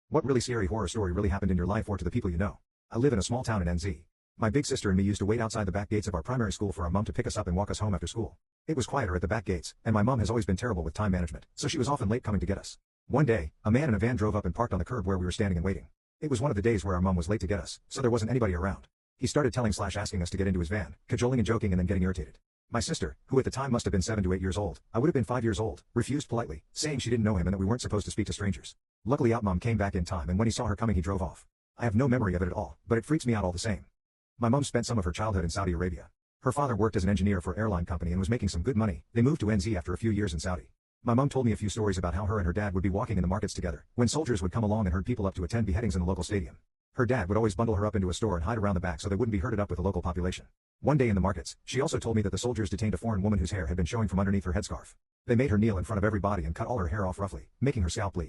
What really scary horror story really happened in your life or to the people you know? I live in a small town in NZ. My big sister and me used to wait outside the back gates of our primary school for our mum to pick us up and walk us home after school. It was quieter at the back gates, and my mum has always been terrible with time management, so she was often late coming to get us. One day, a man in a van drove up and parked on the curb where we were standing and waiting. It was one of the days where our mum was late to get us, so there wasn't anybody around. He started asking us to get into his van, cajoling and joking and then getting irritated. My sister, who at the time must have been 7 to 8 years old, I would have been 5 years old, refused politely, saying she didn't know him and that we weren't supposed to speak to strangers. Luckily Mum came back in time, and when he saw her coming he drove off. I have no memory of it at all, but it freaks me out all the same. My mum spent some of her childhood in Saudi Arabia. Her father worked as an engineer for an airline company and was making some good money. They moved to NZ after a few years in Saudi. My mum told me a few stories about how her and her dad would be walking in the markets together, when soldiers would come along and herd people up to attend beheadings in the local stadium. Her dad would always bundle her up into a store and hide around the back so they wouldn't be herded up with the local population. One day in the markets, she also told me that the soldiers detained a foreign woman whose hair had been showing from underneath her headscarf. They made her kneel in front of everybody and cut all her hair off roughly, making her scalp bleed.